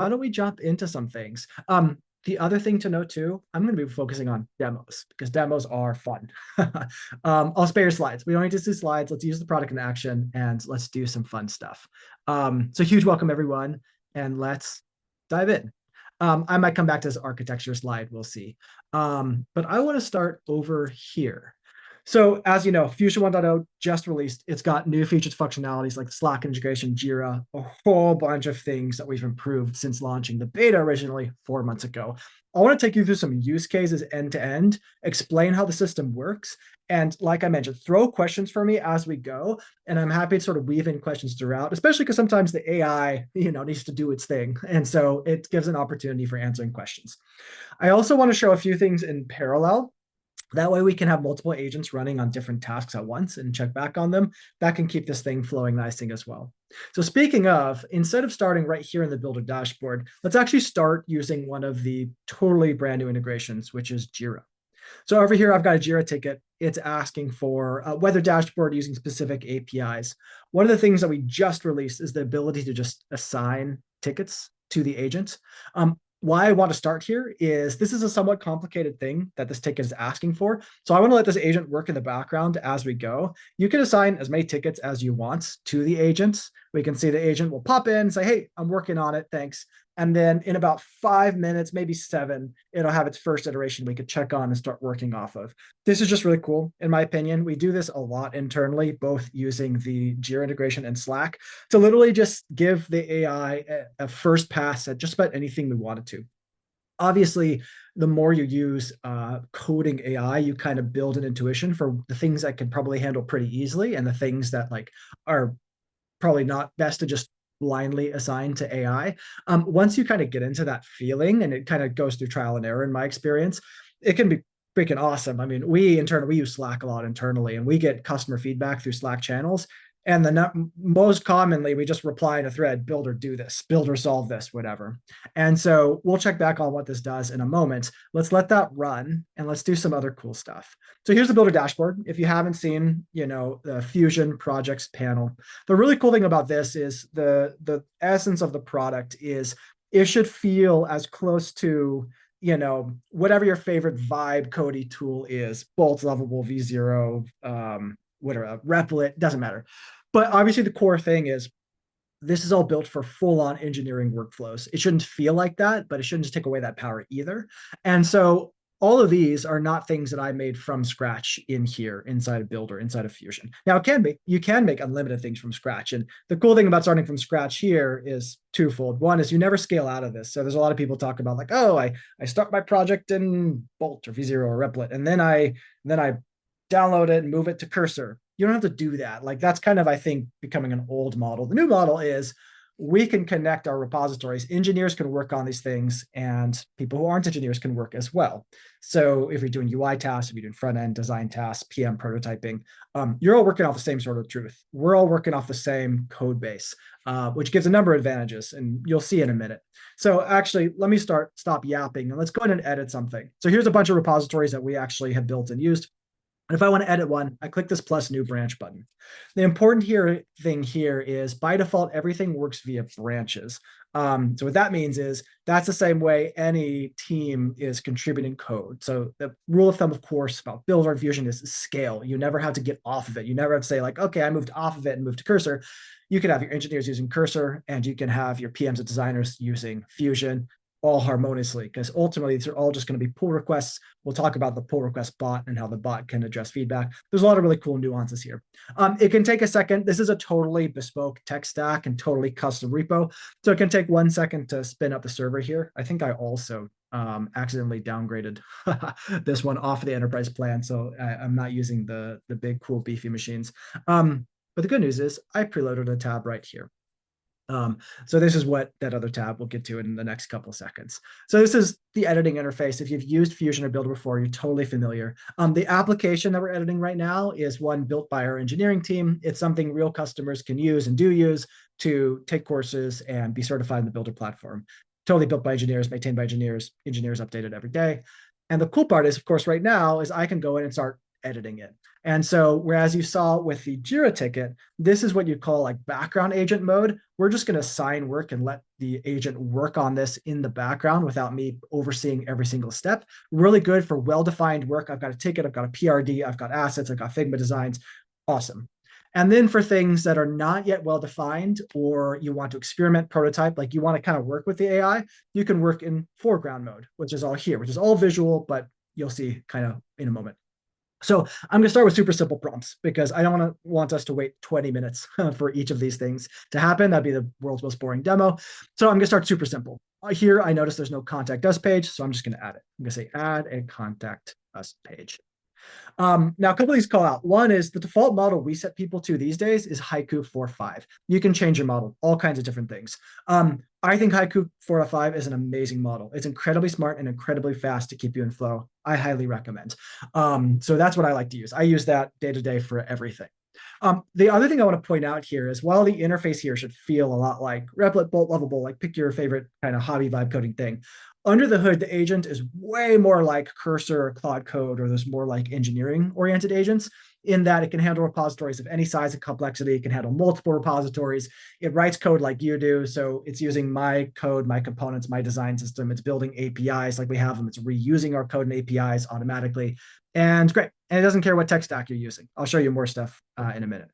why don't we jump into some things? The other thing to note too, I'm going to be focusing on demos because demos are fun. I'll spare your slides. We don't need to see slides. Let's use the product in action and let's do some fun stuff. So huge welcome everyone, and let's dive in. I might come back to this architecture slide, we'll see. But I want to start over here. So as you know, Fusion 1.0 just released. It's got new features, functionalities like Slack integration, Jira, a whole bunch of things that we've improved since launching the beta originally 4 months ago. I want to take you through some use cases end to end, explain how the system works, and like I mentioned, throw questions for me as we go. And I'm happy to sort of weave in questions throughout, especially because sometimes the AI, needs to do its thing. And so it gives an opportunity for answering questions. I also want to show a few things in parallel. That way we can have multiple agents running on different tasks at once and check back on them. That can keep this thing flowing nicely as well. So speaking of, instead of starting right here in the Builder dashboard, let's actually start using one of the totally brand new integrations, which is Jira. So over here, I've got a Jira ticket. It's asking for a weather dashboard using specific APIs. One of the things that we just released is the ability to just assign tickets to the agent. Why I want to start here is this is a somewhat complicated thing that this ticket is asking for. So I want to let this agent work in the background as we go. You can assign as many tickets as you want to the agent. We can see the agent will pop in and say, hey, I'm working on it, thanks. And then in about 5 minutes, maybe 7, it'll have its first iteration we could check on and start working off of. This is just really cool, in my opinion. We do this a lot internally, both using the Jira integration and Slack to literally just give the AI a first pass at just about anything we wanted to. Obviously, the more you use coding AI, you kind of build an intuition for the things that can probably handle pretty easily and the things that are probably not best to just blindly assign to AI. Once you kind of get into that feeling, and it kind of goes through trial and error in my experience, it can be freaking awesome. I mean, we use Slack a lot internally, and we get customer feedback through Slack channels. And most commonly, we just reply in a thread, build or do this, build or solve this, whatever. And so we'll check back on what this does in a moment. Let's let that run and let's do some other cool stuff. So here's the builder dashboard. If you haven't seen, the Fusion projects panel, the really cool thing about this is the essence of the product is it should feel as close to whatever your favorite vibe Cody tool is, Bolt, Lovable, V0, whatever, Replit, doesn't matter. But obviously the core thing is this is all built for full-on engineering workflows. It shouldn't feel like that, but it shouldn't just take away that power either. And so all of these are not things that I made from scratch in here inside of Builder, inside of Fusion. Now, you can make unlimited things from scratch. And the cool thing about starting from scratch here is twofold. One is you never scale out of this. So there's a lot of people talk about like, oh, I start my project in Bolt or V0 or Replit, and then I download it and move it to Cursor. You don't have to do that. Like that's kind of, I think, becoming an old model. The new model is we can connect our repositories. Engineers can work on these things and people who aren't engineers can work as well. So if you're doing UI tasks, if you're doing front-end design tasks, PM prototyping, you're all working off the same sort of truth. We're all working off the same code base, which gives a number of advantages, and you'll see in a minute. So actually, let me stop yapping and let's go ahead and edit something. So here's a bunch of repositories that we actually have built and used. And if I want to edit one, I click this plus new branch button. The important thing here is by default, everything works via branches. So what that means is that's the same way any team is contributing code. So the rule of thumb, of course, about Builder and Fusion is scale. You never have to get off of it. You never have to say like, okay, I moved off of it and moved to Cursor. You can have your engineers using Cursor and you can have your PMs and designers using Fusion, all harmoniously, because ultimately these are all just going to be pull requests. We'll talk about the pull request bot and how the bot can address feedback. There's a lot of really cool nuances here. It can take a second. This is a totally bespoke tech stack and totally custom repo. So it can take 1 second to spin up the server here. I think I also accidentally downgraded this one off of the enterprise plan. So I'm not using the big, cool, beefy machines. But the good news is I preloaded a tab right here. So this is what that other tab we'll get to in the next couple of seconds. So this is the editing interface. If you've used Fusion or Builder before, you're totally familiar. The application that we're editing right now is one built by our engineering team. It's something real customers can use and do use to take courses and be certified in the Builder platform. Totally built by engineers, maintained by engineers, engineers updated every day. And the cool part is, of course, right now is I can go in and start editing it. And so whereas you saw with the Jira ticket, this is what you call like background agent mode. We're just going to assign work and let the agent work on this in the background without me overseeing every single step. Really good for well-defined work. I've got a ticket, I've got a PRD, I've got assets, I've got Figma designs. Awesome. And then for things that are not yet well-defined, or you want to experiment, prototype, like you want to kind of work with the AI, you can work in foreground mode, which is all here, which is all visual, but you'll see kind of in a moment. So I'm going to start with super simple prompts because I don't want us to wait 20 minutes for each of these things to happen. That'd be the world's most boring demo. So I'm going to start super simple. Here, I notice there's no contact us page, so I'm just going to add it. I'm going to say add a contact us page. Now, a couple of these call out. One is the default model we set people to these days is Haiku 4.5. You can change your model, all kinds of different things. I think Haiku 4.5 is an amazing model. It's incredibly smart and incredibly fast to keep you in flow. I highly recommend. So that's what I like to use. I use that day to day for everything. The other thing I want to point out here is while the interface here should feel a lot like Replit, Bolt, Lovable, like pick your favorite kind of hobby vibe coding thing, under the hood, the agent is way more like Cursor or Claude Code, or there's more like engineering-oriented agents in that it can handle repositories of any size and complexity. It can handle multiple repositories. It writes code like you do. So it's using my code, my components, my design system. It's building APIs like we have them. It's reusing our code and APIs automatically. And great. And it doesn't care what tech stack you're using. I'll show you more stuff in a minute.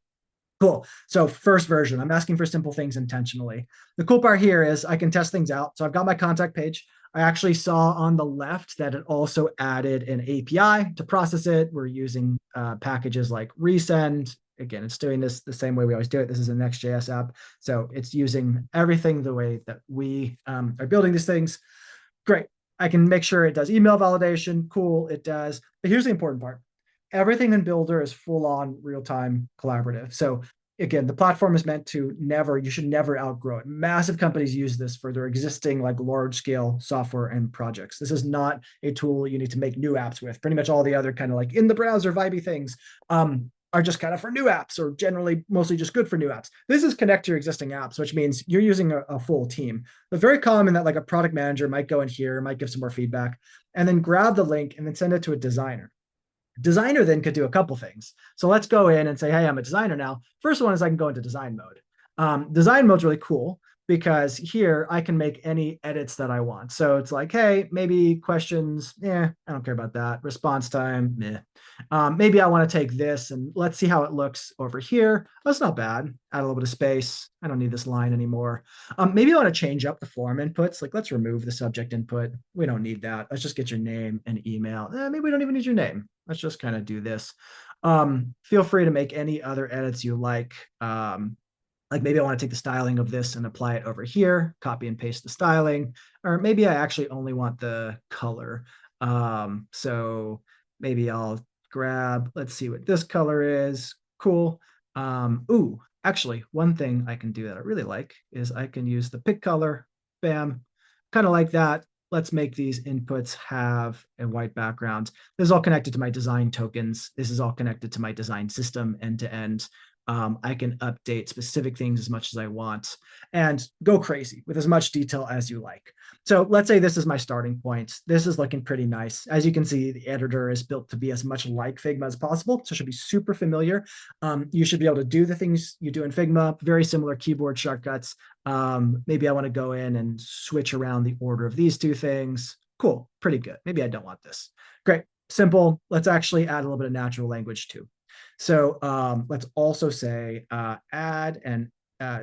Cool. So first version, I'm asking for simple things intentionally. The cool part here is I can test things out. So I've got my contact page. I actually saw on the left that it also added an API to process it. We're using packages like resend. Again, it's doing this the same way we always do it. This is a Next.js app. So it's using everything the way that we are building these things. Great. I can make sure it does email validation. Cool, it does. But here's the important part. Everything in Builder is full-on real-time collaborative. So again, the platform is meant to you should never outgrow it. Massive companies use this for their existing like large-scale software and projects. This is not a tool you need to make new apps with. Pretty much all the other kind of like in the browser vibey things are just kind of for new apps, or generally mostly just good for new apps. This is connect to your existing apps, which means you're using a full team. But very common that like a product manager might go in here, might give some more feedback, and then grab the link and then send it to a designer. Designer then could do a couple things. So let's go in and say, hey, I'm a designer now. First one is I can go into design mode. Design mode's really cool because here I can make any edits that I want. So it's like, hey, maybe questions, I don't care about that. Response time, meh. Maybe I want to take this and let's see how it looks over here. That's not bad. Add a little bit of space. I don't need this line anymore. Maybe I want to change up the form inputs. Like let's remove the subject input. We don't need that. Let's just get your name and email. Maybe we don't even need your name. Let's just kind of do this. Feel free to make any other edits you like. Like maybe I want to take the styling of this and apply it over here, copy and paste the styling, or maybe I actually only want the color. So maybe I'll grab, let's see what this color is. Cool. Ooh, actually, one thing I can do that I really like is I can use the pick color, bam, kind of like that. Let's make these inputs have a white background. This is all connected to my design tokens. This is all connected to my design system end to end. I can update specific things as much as I want and go crazy with as much detail as you like. So let's say this is my starting point. This is looking pretty nice. As you can see, the editor is built to be as much like Figma as possible. So it should be super familiar. You should be able to do the things you do in Figma, very similar keyboard shortcuts. Maybe I want to go in and switch around the order of these two things. Cool, pretty good. Maybe I don't want this. Great, simple. Let's actually add a little bit of natural language too. So let's also say add and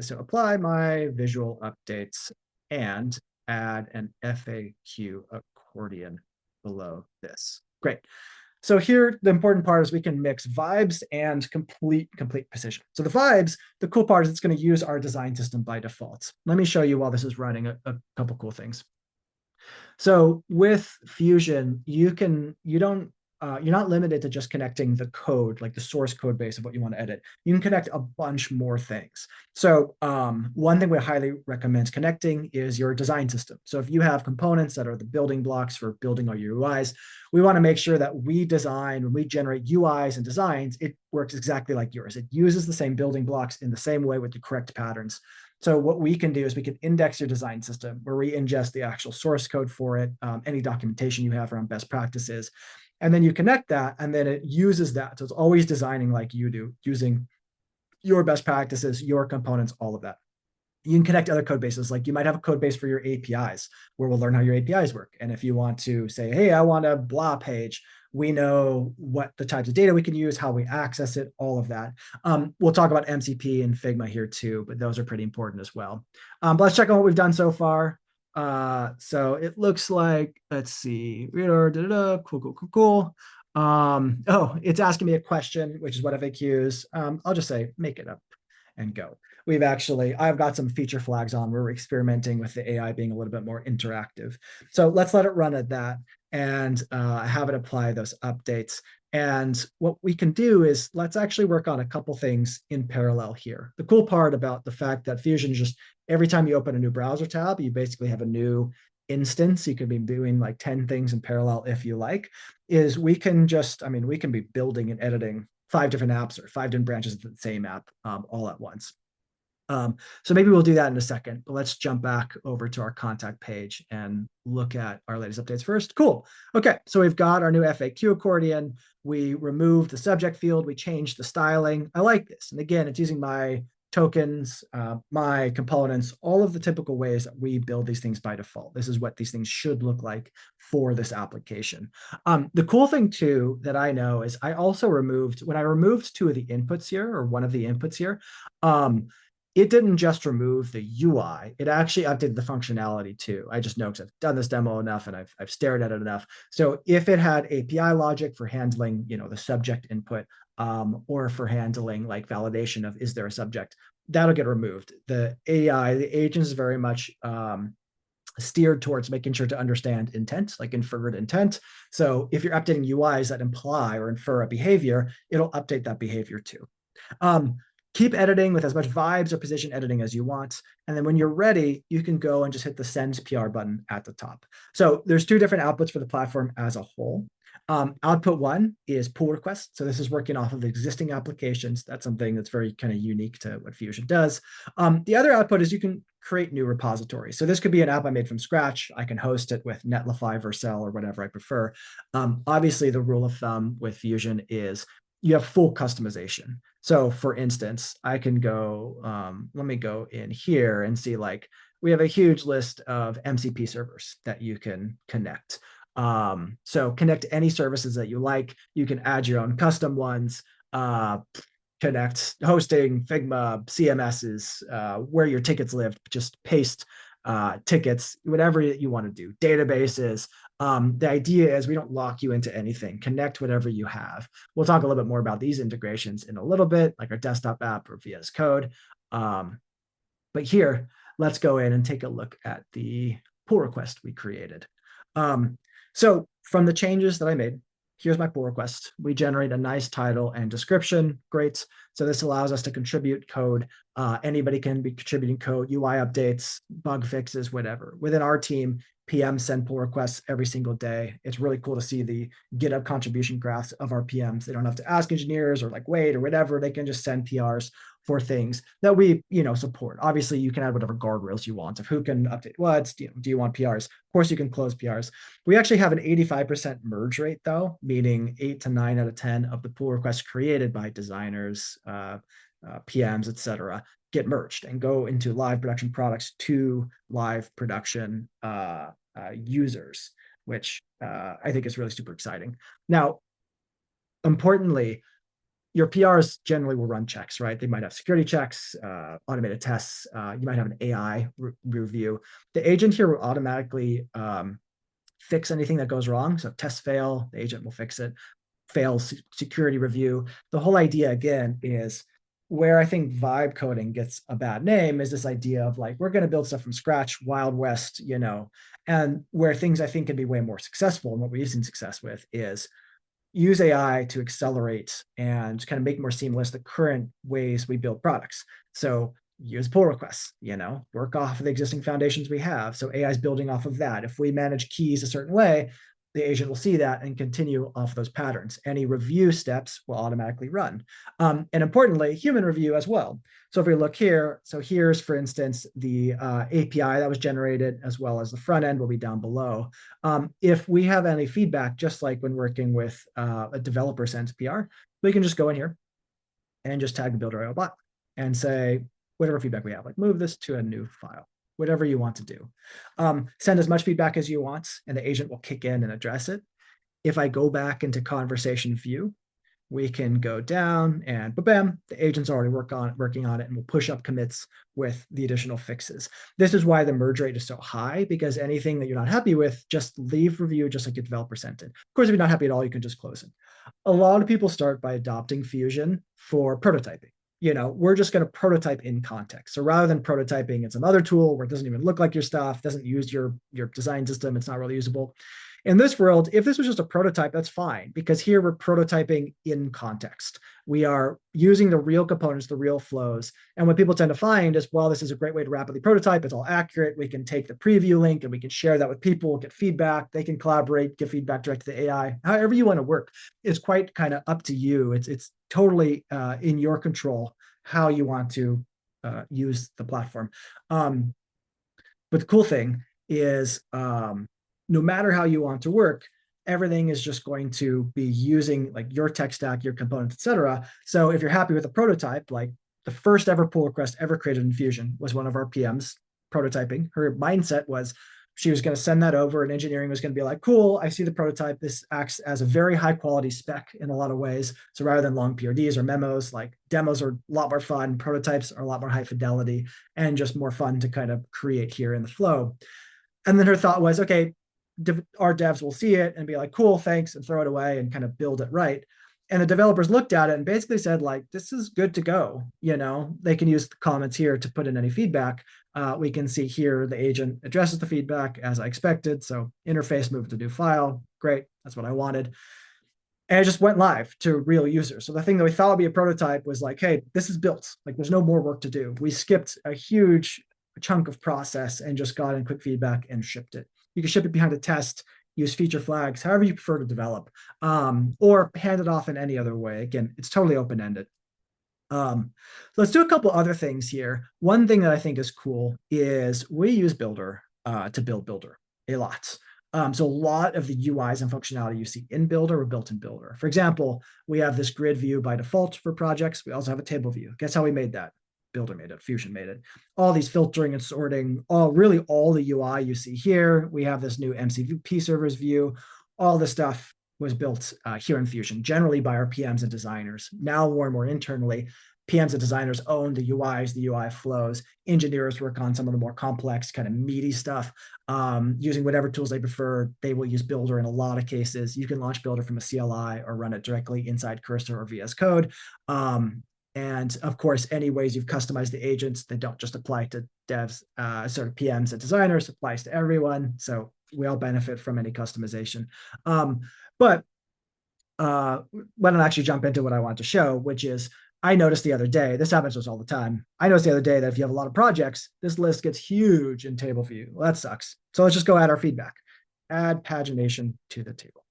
so apply my visual updates and add an FAQ accordion below this. Great. So here, the important part is we can mix vibes and complete precision. So the vibes, the cool part is it's going to use our design system by default. Let me show you while this is running a couple cool things. So with Fusion, you're not limited to just connecting the code, like the source code base of what you want to edit. You can connect a bunch more things. So one thing we highly recommend connecting is your design system. So if you have components that are the building blocks for building all your UIs, we want to make sure that when we generate UIs and designs, it works exactly like yours. It uses the same building blocks in the same way with the correct patterns. So what we can do is we can index your design system where we ingest the actual source code for it, any documentation you have around best practices. And then you connect that, and then it uses that. So it's always designing like you do, using your best practices, your components, all of that. You can connect other code bases. Like you might have a code base for your APIs where we'll learn how your APIs work. And if you want to say, hey, I want a blah page, we know what the types of data we can use, how we access it, all of that. We'll talk about MCP and Figma here too, but those are pretty important as well. But let's check on what we've done so far. So it looks like, let's see, cool. Oh, it's asking me a question, which is what FAQs. I'll just say, make it up and go. I've got some feature flags on where we're experimenting with the AI being a little bit more interactive. So let's let it run at that and have it apply those updates. And what we can do is let's actually work on a couple things in parallel here. The cool part about the fact that Fusion just, every time you open a new browser tab, you basically have a new instance. You could be doing like 10 things in parallel if you like, is we can just, we can be building and editing 5 different apps or 5 different branches of the same app all at once. So maybe we'll do that in a second, but let's jump back over to our contact page and look at our latest updates first. Cool. Okay, so we've got our new FAQ accordion. We removed the subject field. We changed the styling. I like this. And again, it's using my tokens, my components, all of the typical ways that we build these things by default. This is what these things should look like for this application. The cool thing too that I know is I also removed, when I removed 2 of the inputs here, or one of the inputs here, it didn't just remove the UI, it actually updated the functionality too. I just know because I've done this demo enough and I've stared at it enough. So if it had API logic for handling, the subject input, or for handling like validation of, is there a subject, that'll get removed. The AI, the agent is very much steered towards making sure to understand intent, like inferred intent. So if you're updating UIs that imply or infer a behavior, it'll update that behavior too. Keep editing with as much vibes or position editing as you want. And then when you're ready, you can go and just hit the send PR button at the top. So there's 2 different outputs for the platform as a whole. Output 1 is pull requests. So this is working off of existing applications. That's something that's very kind of unique to what Fusion does. The other output is you can create new repositories. So this could be an app I made from scratch. I can host it with Netlify, Vercel, or whatever I prefer. Obviously, the rule of thumb with Fusion is you have full customization. So for instance, I can go, let me go in here and see, like, we have a huge list of MCP servers that you can connect. So connect any services that you like. You can add your own custom ones, connect hosting, Figma, CMSs, where your tickets live, just paste tickets, whatever you want to do, databases. The idea is we don't lock you into anything. Connect whatever you have. We'll talk a little bit more about these integrations in a little bit, like our desktop app or VS Code. But here, let's go in and take a look at the pull request we created. So from the changes that I made, here's my pull request. We generate a nice title and description. Great. So this allows us to contribute code. Anybody can be contributing code, UI updates, bug fixes, whatever. Within our team, PMs send pull requests every single day. It's really cool to see the GitHub contribution graphs of our PMs. They don't have to ask engineers or like wait or whatever. They can just send PRs for things that we, support. Obviously, you can add whatever guardrails you want of who can update what. Do you want PRs? Of course, you can close PRs. We actually have an 85% merge rate, though, meaning 8 to 9 out of 10 of the pull requests created by designers, PMs, etc., get merged and go into live production products to live production users, which I think is really super exciting. Now, importantly, your PRs generally will run checks, right? They might have security checks, automated tests. You might have an AI review. The agent here will automatically fix anything that goes wrong. So if tests fail, the agent will fix it. Fails security review. The whole idea, again, is where I think vibe coding gets a bad name is this idea of like, we're going to build stuff from scratch, Wild West, and where things I think can be way more successful. And what we've seen success with is use AI to accelerate and kind of make more seamless the current ways we build products. So use pull requests, work off of the existing foundations we have. So AI is building off of that. If we manage keys a certain way, the agent will see that and continue off those patterns. Any review steps will automatically run. And importantly, human review as well. So if we look here, so here's, for instance, the API that was generated, as well as the front end will be down below. If we have any feedback, just like when working with a developer sends PR, we can just go in here and just tag the builder bot and say, whatever feedback we have, like move this to a new file, whatever you want to do. Send as much feedback as you want, and the agent will kick in and address it. If I go back into conversation view, we can go down and bam, the agent's already working on it, and we'll push up commits with the additional fixes. This is why the merge rate is so high, because anything that you're not happy with, just leave review just like your developer sent it. Of course, if you're not happy at all, you can just close it. A lot of people start by adopting Fusion for prototyping. We're just going to prototype in context. So rather than prototyping in some other tool where it doesn't even look like your stuff, doesn't use your design system, it's not really usable. In this world, if this was just a prototype, that's fine, because here we're prototyping in context. We are using the real components, the real flows. And what people tend to find is, well, this is a great way to rapidly prototype. It's all accurate. We can take the preview link and we can share that with people, get feedback. They can collaborate, give feedback direct to the AI. However you want to work, it's quite kind of up to you. It's totally in your control how you want to use the platform. But the cool thing is, no matter how you want to work, everything is just going to be using like your tech stack, your components, etc. So if you're happy with a prototype, like the first ever pull request ever created in Fusion was one of our PMs prototyping. Her mindset was she was going to send that over, and engineering was going to be like, cool, I see the prototype. This acts as a very high quality spec in a lot of ways. So rather than long PRDs or memos, like demos are a lot more fun, prototypes are a lot more high fidelity and just more fun to kind of create here in the flow. And then her thought was, okay, our devs will see it and be like, cool, thanks, and throw it away and kind of build it right. And the developers looked at it and basically said, like, this is good to go. They can use the comments here to put in any feedback. We can see here the agent addresses the feedback as I expected. So interface moved to new file. Great. That's what I wanted. And it just went live to real users. So the thing that we thought would be a prototype was like, hey, this is built. Like, there's no more work to do. We skipped a huge chunk of process and just got in quick feedback and shipped it. You can ship it behind a test, use feature flags, however you prefer to develop, or hand it off in any other way. Again, it's totally open-ended. Let's do a couple other things here. One thing that I think is cool is we use Builder to build Builder a lot. So a lot of the UIs and functionality you see in Builder were built in Builder. For example, we have this grid view by default for projects. We also have a table view. Guess how we made that? Builder made it, Fusion made it. All these filtering and sorting, all the UI you see here. We have this new MCP servers view. All this stuff was built here in Fusion, generally by our PMs and designers. Now more and more internally, PMs and designers own the UIs, the UI flows. Engineers work on some of the more complex, kind of meaty stuff. Using whatever tools they prefer, they will use Builder in a lot of cases. You can launch Builder from a CLI or run it directly inside Cursor or VS Code. And of course, any ways you've customized the agents, they don't just apply to devs, sort of PMs and designers, applies to everyone. So we all benefit from any customization. But why don't I actually jump into what I want to show, which is I noticed the other day, this happens to us all the time. I noticed the other day that if you have a lot of projects, this list gets huge in table view. Well, that sucks. So let's just go add our feedback. Add pagination to the table.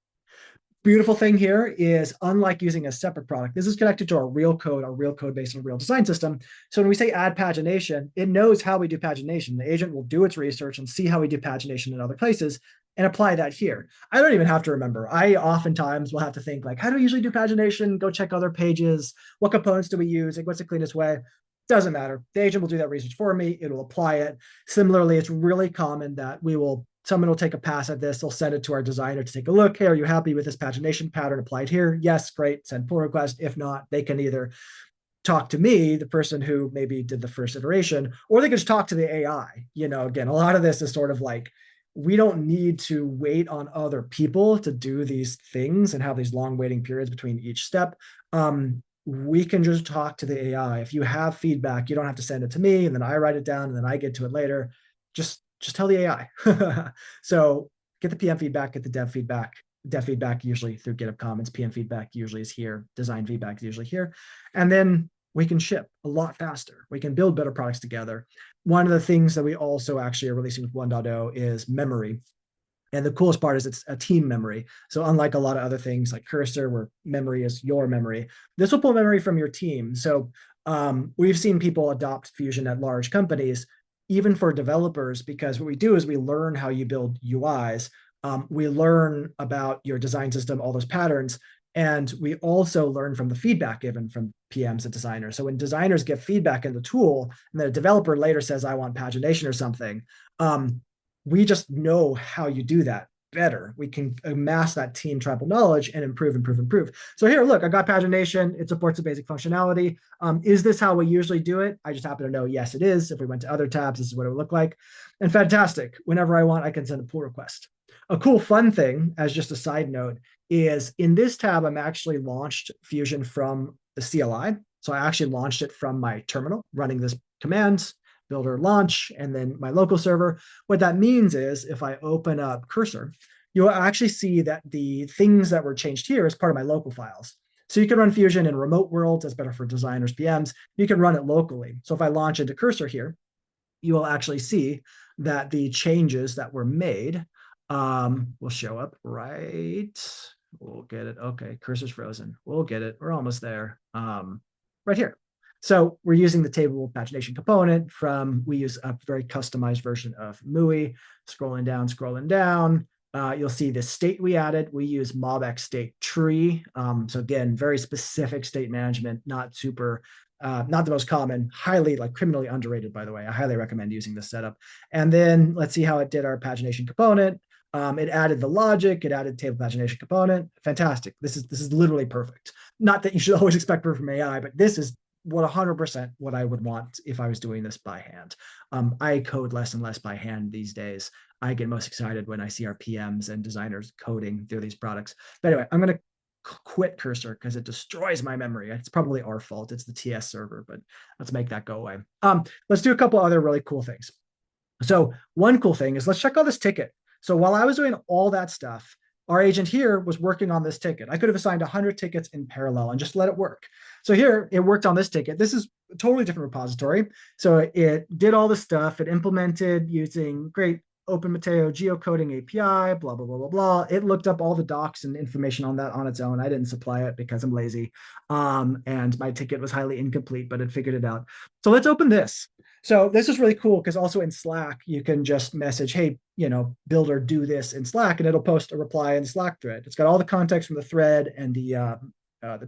Beautiful thing here is, unlike using a separate product, this is connected to our real code base, and a real design system. So when we say add pagination, it knows how we do pagination. The agent will do its research and see how we do pagination in other places and apply that here. I don't even have to remember. I oftentimes will have to think like, how do we usually do pagination? Go check other pages. What components do we use? Like, what's the cleanest way? Doesn't matter. The agent will do that research for me. It will apply it. Similarly, it's really common that someone will take a pass at this. They'll send it to our designer to take a look. Hey, are you happy with this pagination pattern applied here? Yes, great. Send pull request. If not, they can either talk to me, the person who maybe did the first iteration, or they can just talk to the AI. Again, a lot of this is sort of like, we don't need to wait on other people to do these things and have these long waiting periods between each step. We can just talk to the AI. If you have feedback, you don't have to send it to me and then I write it down and then I get to it later. Just tell the AI. So get the PM feedback, get the dev feedback. Dev feedback usually through GitHub comments. PM feedback usually is here. Design feedback is usually here. And then we can ship a lot faster. We can build better products together. One of the things that we also actually are releasing with 1.0 is memory. And the coolest part is it's a team memory. So unlike a lot of other things like cursor, where memory is your memory, this will pull memory from your team. So we've seen people adopt Fusion at large companies, even for developers, because what we do is we learn how you build UIs. We learn about your design system, all those patterns, and we also learn from the feedback given from PMs and designers. So when designers give feedback in the tool, and the developer later says, I want pagination or something, we just know how you do that better. We can amass that team tribal knowledge and improve, improve, improve. So here, look, I got pagination. It supports the basic functionality. Is this how we usually do it? I just happen to know, yes, it is. If we went to other tabs, this is what it would look like. And fantastic. Whenever I want, I can send a pull request. A cool, fun thing, as just a side note, is in this tab, I'm actually launched Fusion from the CLI. So I actually launched it from my terminal, running this command, builder launch, and then my local server. What that means is if I open up Cursor, you'll actually see that the things that were changed here is part of my local files. So you can run Fusion in remote worlds. That's better for designers, PMs. You can run it locally. So if I launch into Cursor here, you will actually see that the changes that were made will show up right. We'll get it. Okay, cursor's frozen. We'll get it. We're almost there. Right here. So we're using the table pagination component from, we use a very customized version of MUI. Scrolling down, you'll see the state we added. We use MobX state tree. So again, very specific state management, not super, not the most common, highly like criminally underrated, by the way. I highly recommend using this setup. And then let's see how it did our pagination component. It added the logic, it added table pagination component. Fantastic. This is literally perfect. Not that you should always expect perfect from AI, but this is 100% what I would want if I was doing this by hand. I code less and less by hand these days. I get most excited when I see our PMs and designers coding through these products. But anyway, I'm going to quit Cursor because it destroys my memory. It's probably our fault. It's the TS server, but let's make that go away. Let's do a couple other really cool things. So one cool thing is let's check out this ticket. So while I was doing all that stuff, our agent here was working on this ticket. I could have assigned 100 tickets in parallel and just let it work. So here it worked on this ticket. This is a totally different repository. So it did all the stuff. It implemented using great OpenMateo geocoding API, blah, blah, blah, blah, blah. It looked up all the docs and information on that on its own. I didn't supply it because I'm lazy. And my ticket was highly incomplete, but it figured it out. So let's open this. So this is really cool because also in Slack, you can just message, hey, builder, do this in Slack, and it'll post a reply in the Slack thread. It's got all the context from the thread and the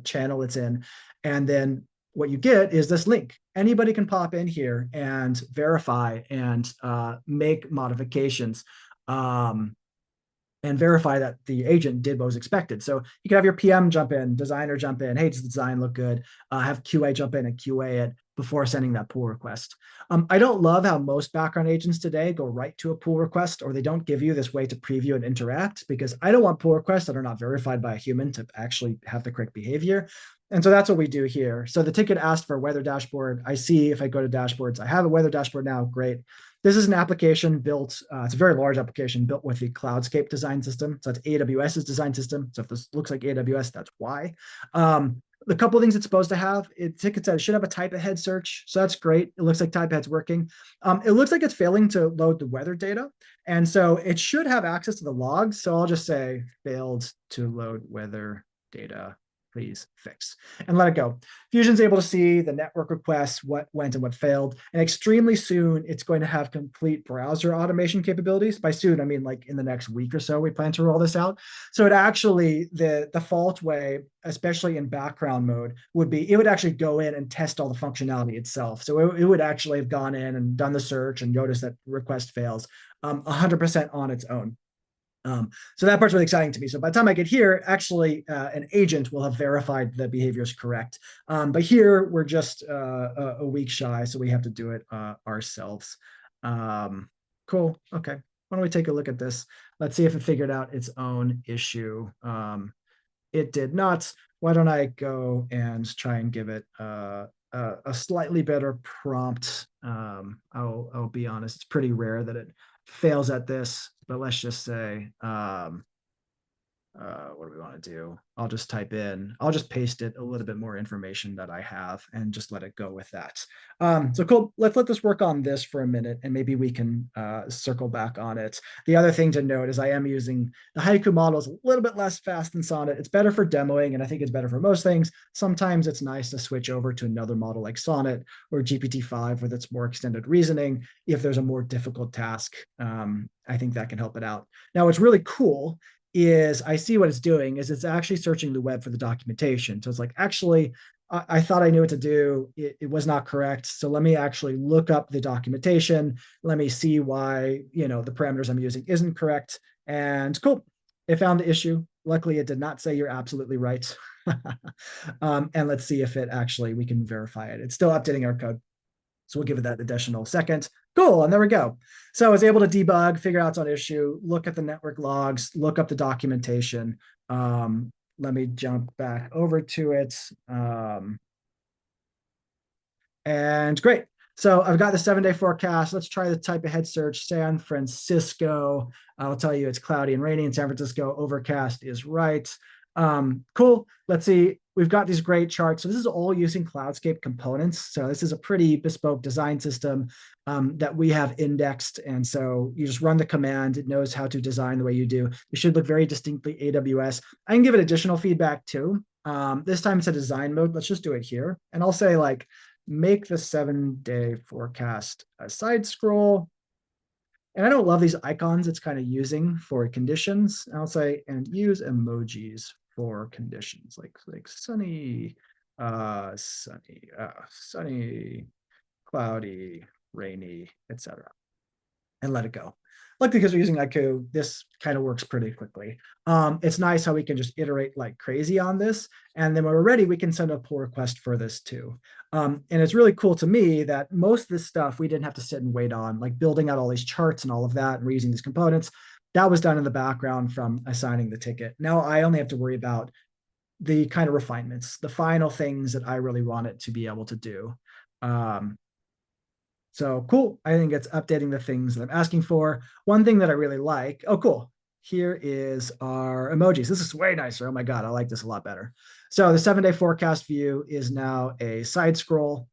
channel it's in. And then what you get is this link. Anybody can pop in here and verify and make modifications and verify that the agent did what was expected. So you can have your PM jump in, designer jump in. Hey, does the design look good? Have QA jump in and QA it before sending that pull request. I don't love how most background agents today go right to a pull request, or they don't give you this way to preview and interact, because I don't want pull requests that are not verified by a human to actually have the correct behavior. And so that's what we do here. So the ticket asked for a weather dashboard. I see if I go to dashboards, I have a weather dashboard now. Great. This is an application built, it's a very large application built with the Cloudscape design system. So it's AWS's design system. So if this looks like AWS, that's why. The couple of things it's supposed to have, ticket says it should have a type ahead search. So that's great. It looks like type ahead's working. It looks like it's failing to load the weather data. And so it should have access to the logs. So I'll just say failed to load weather data. Please fix and let it go. Fusion's able to see the network requests, what went and what failed. And extremely soon, it's going to have complete browser automation capabilities. By soon, I mean like in the next week or so, we plan to roll this out. So it actually, the default way, especially in background mode, would be, it would actually go in and test all the functionality itself. So it would actually have gone in and done the search and noticed that request fails 100% on its own. So that part's really exciting to me. So by the time I get here, actually an agent will have verified the behavior is correct. But here we're just a week shy, so we have to do it ourselves. Cool. Okay. Why don't we take a look at this? Let's see if it figured out its own issue. It did not. Why don't I go and try and give it a slightly better prompt? I'll be honest, it's pretty rare that it fails at this, but let's just say what do we want to do? I'll just I'll just paste it a little bit more information that I have and just let it go with that. So cool, let's let this work on this for a minute and maybe we can circle back on it. The other thing to note is I am using the Haiku model is a little bit less fast than Sonnet. It's better for demoing and I think it's better for most things. Sometimes it's nice to switch over to another model like Sonnet or GPT-5 where that's more extended reasoning. If there's a more difficult task, I think that can help it out. Now, what's really cool is I see what it's doing is it's actually searching the web for the documentation. So it's like, actually, I thought I knew what to do. It was not correct. So let me actually look up the documentation. Let me see why, the parameters I'm using isn't correct. And cool, it found the issue. Luckily, it did not say you're absolutely right. And let's see if we can verify it. It's still updating our code. So we'll give it that additional second. Cool, and there we go. So I was able to debug, figure out it's on issue, look at the network logs, look up the documentation. Let me jump back over to it. And great. So I've got the 7-day forecast. Let's try the type ahead search. San Francisco. I'll tell you it's cloudy and rainy in San Francisco. Overcast is right. Cool. Let's see. We've got these great charts. So this is all using Cloudscape components. So this is a pretty bespoke design system that we have indexed. And so you just run the command. It knows how to design the way you do. It should look very distinctly AWS. I can give it additional feedback too. This time it's a design mode. Let's just do it here. And I'll say like, make the 7-day forecast a side scroll. And I don't love these icons it's kind of using for conditions. I'll say, and use emojis for conditions like sunny, sunny, cloudy, rainy, etc. And let it go. Luckily, because we're using Haiku, this kind of works pretty quickly. It's nice how we can just iterate like crazy on this. And then when we're ready, we can send a pull request for this too. And it's really cool to me that most of this stuff we didn't have to sit and wait on, like building out all these charts and all of that and reusing these components. That was done in the background from assigning the ticket. Now I only have to worry about the kind of refinements, the final things that I really want it to be able to do. So cool. I think it's updating the things that I'm asking for. One thing that I really like, oh, cool. Here is our emojis. This is way nicer. Oh my God, I like this a lot better. So the 7-day forecast view is now a side scroll.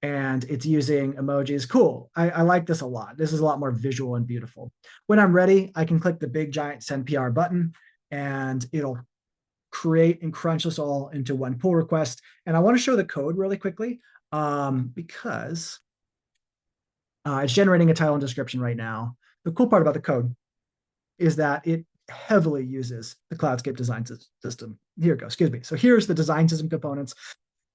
And it's using emojis. Cool. I like this a lot. This is a lot more visual and beautiful. When I'm ready, I can click the big giant send PR button and it'll create and crunch this all into one pull request. And I want to show the code really quickly because it's generating a title and description right now. The cool part about the code is that it heavily uses the Cloudscape design system. Here it goes, excuse me. So here's the design system components.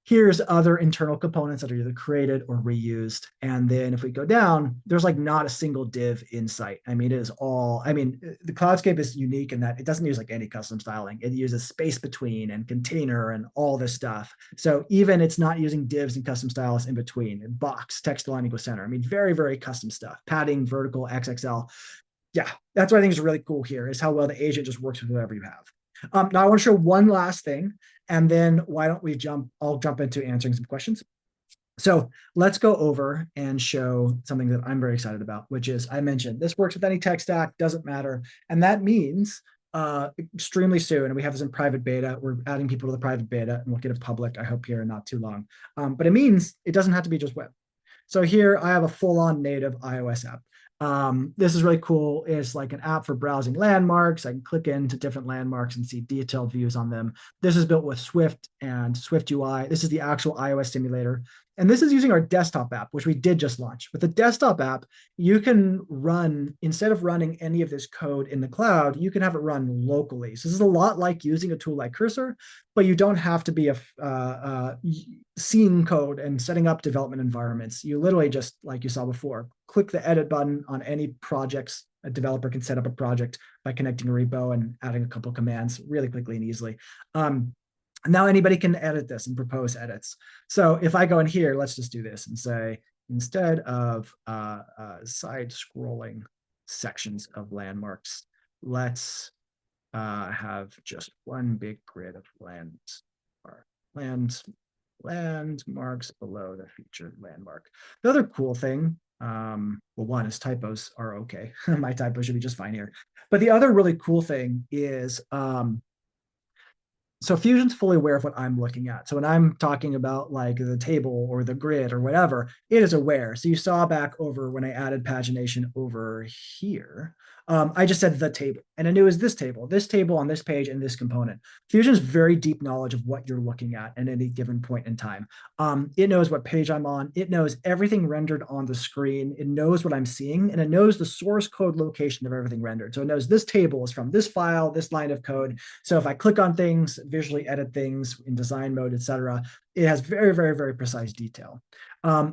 Here's other internal components that are either created or reused. And then if we go down, there's like not a single div in sight. I mean, it is all, the Cloudscape is unique in that it doesn't use like any custom styling. It uses space between and container and all this stuff. So even it's not using divs and custom styles in between, box, text align equals center. I mean, very, very custom stuff, padding, vertical, XXL. Yeah, that's what I think is really cool here is how well the agent just works with whatever you have. Now I want to show one last thing, and then why don't we I'll jump into answering some questions. So let's go over and show something that I'm very excited about, which is I mentioned this works with any tech stack, doesn't matter. And that means extremely soon, and we have this in private beta, we're adding people to the private beta and we'll get it public, I hope here in not too long. But it means it doesn't have to be just web. So here I have a full-on native iOS app. This is really cool. It's like an app for browsing landmarks. I can click into different landmarks and see detailed views on them. This is built with Swift and Swift UI. This is the actual iOS simulator. And this is using our desktop app, which we did just launch. With the desktop app, you can run, instead of running any of this code in the cloud, you can have it run locally. So this is a lot like using a tool like Cursor, but you don't have to be seeing code and setting up development environments. You literally just, like you saw before, click the edit button on any projects. A developer can set up a project by connecting a repo and adding a couple of commands really quickly and easily. Now anybody can edit this and propose edits. So if I go in here, let's just do this and say, instead of side scrolling sections of landmarks, let's have just one big grid of landmarks below the featured landmark. The other cool thing Well, one is typos are okay. My typo should be just fine here. But the other really cool thing is, so Fusion's fully aware of what I'm looking at. So when I'm talking about like the table or the grid or whatever, it is aware. So you saw back over when I added pagination over here, I just said the table, and I knew it was this table on this page, and this component. Fusion's very deep knowledge of what you're looking at any given point in time. It knows what page I'm on. It knows everything rendered on the screen. It knows what I'm seeing, and it knows the source code location of everything rendered. So it knows this table is from this file, this line of code. So if I click on things, visually edit things in design mode, etc., it has very, very, very precise detail.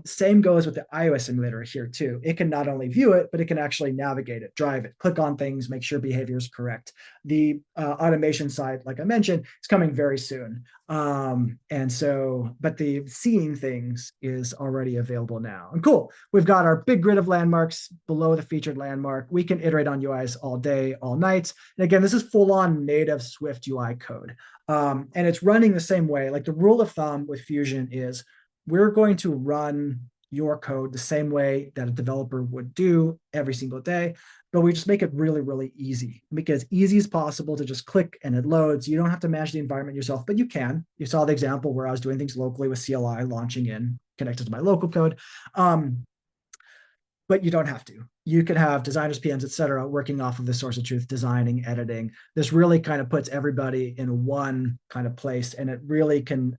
Same goes with the iOS simulator here too. It can not only view it, but it can actually navigate it, drive it, click on things, make sure behavior is correct. The automation side, like I mentioned, is coming very soon. And so, but the seeing things is already available now. And cool, we've got our big grid of landmarks below the featured landmark. We can iterate on UIs all day, all night. And again, this is full on native Swift UI code. And it's running the same way. Like the rule of thumb with Fusion is we're going to run your code the same way that a developer would do every single day, but we just make it really, really easy. Make it as easy as possible to just click and it loads. You don't have to manage the environment yourself, but you can. You saw the example where I was doing things locally with CLI launching in, connected to my local code. But you don't have to. You can have designers, PMs, et cetera, working off of the source of truth, designing, editing. This really kind of puts everybody in one kind of place, and it really can.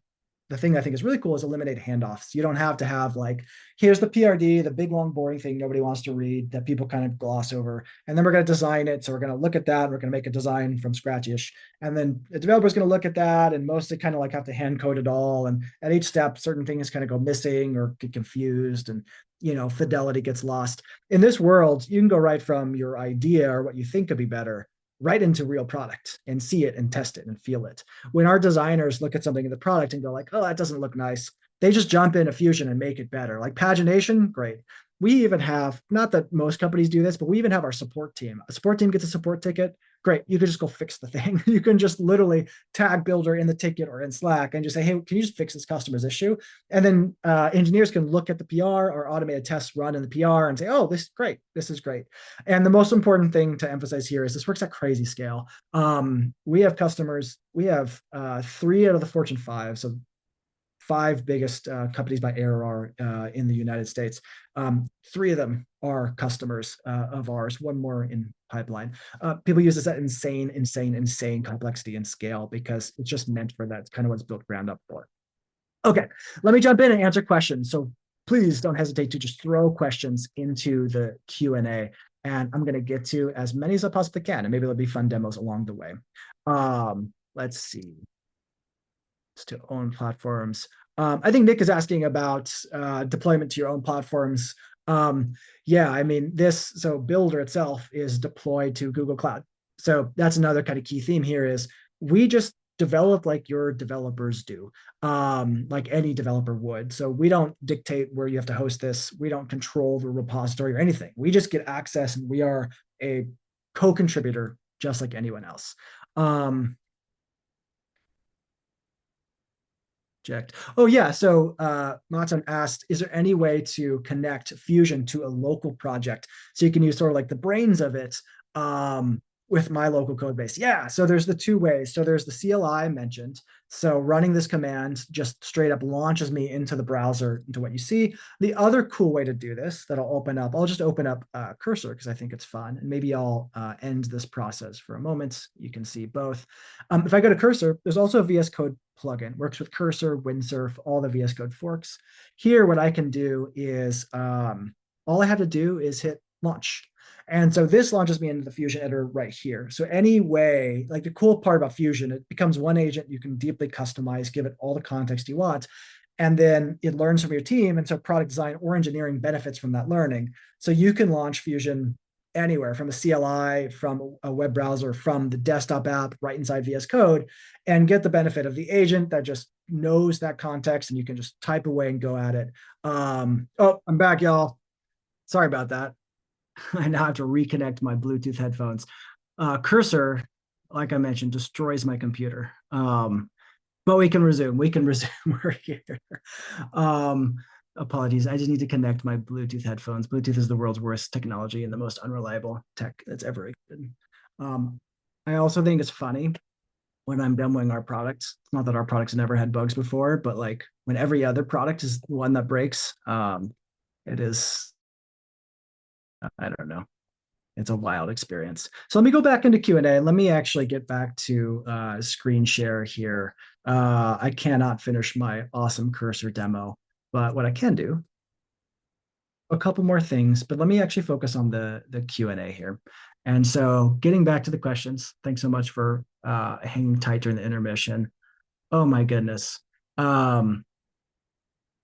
The thing I think is really cool is eliminate handoffs. You don't have to have like, here's the PRD, the big, long, boring thing nobody wants to read that people kind of gloss over. And then we're going to design it. So we're going to look at that. We're going to make a design from scratch-ish. And then the developer's going to look at that and mostly kind of like have to hand code it all. And at each step, certain things kind of go missing or get confused, and fidelity gets lost. In this world, you can go right from your idea or what you think could be better right into real product and see it and test it and feel it. When our designers look at something in the product and go like, oh, that doesn't look nice, they just jump into Fusion and make it better. Like pagination, great. We even have, not that most companies do this, but we even have our support team. A support team gets a support ticket. Great. You can just go fix the thing. You can just literally tag builder in the ticket or in Slack and just say, hey, can you just fix this customer's issue? And then engineers can look at the PR or automated tests run in the PR and say, oh, this is great. This is great. And the most important thing to emphasize here is this works at crazy scale. We have customers, we have 3 out of the Fortune 5. So 5 biggest companies by ARR in the United States. 3 of them are customers of ours, 1 more in pipeline. People use this at insane complexity and scale because it's just meant for that. It's kind of what it's built ground up for. Okay, let me jump in and answer questions. So please don't hesitate to just throw questions into the Q&A, and I'm going to get to as many as I possibly can, and maybe there'll be fun demos along the way. Let's see. To own platforms. I think Nick is asking about deployment to your own platforms. Yeah, I mean, so Builder itself is deployed to Google Cloud. So that's another kind of key theme here is we just develop like your developers do, like any developer would. So we don't dictate where you have to host this. We don't control the repository or anything. We just get access, and we are a co-contributor just like anyone else. Oh yeah, so Matan asked, is there any way to connect Fusion to a local project so you can use sort of like the brains of it with my local code base? Yeah, so there's the 2 ways. So there's the CLI mentioned. So running this command just straight up launches me into the browser, into what you see. The other cool way to do this that I'll open up, I'll just open up Cursor because I think it's fun. And maybe I'll end this process for a moment. You can see both. If I go to Cursor, there's also a VS Code plugin, works with Cursor, Windsurf, all the VS Code forks. Here, what I can do is all I have to do is hit launch. And so this launches me into the Fusion editor right here. So anyway, like the cool part about Fusion, it becomes one agent you can deeply customize, give it all the context you want, and then it learns from your team. And so product design or engineering benefits from that learning. So you can launch Fusion anywhere, from a CLI, from a web browser, from the desktop app right inside VS Code, and get the benefit of the agent that just knows that context, and you can just type away and go at it. Oh, I'm back, y'all. Sorry about that. I now have to reconnect my Bluetooth headphones. Cursor, like I mentioned, destroys my computer. But we can resume. We're here. apologies. I just need to connect my Bluetooth headphones. Bluetooth is the world's worst technology and the most unreliable tech that's ever existed. I also think it's funny when I'm demoing our products. It's not that our products never had bugs before, but like when every other product is the one that breaks, it is, I don't know. It's a wild experience. So let me go back into Q&A. Let me actually get back to screen share here. I cannot finish my awesome cursor demo, but what I can do, a couple more things, but let me actually focus on the Q&A here. And so getting back to the questions, thanks so much for hanging tight during the intermission. Oh my goodness.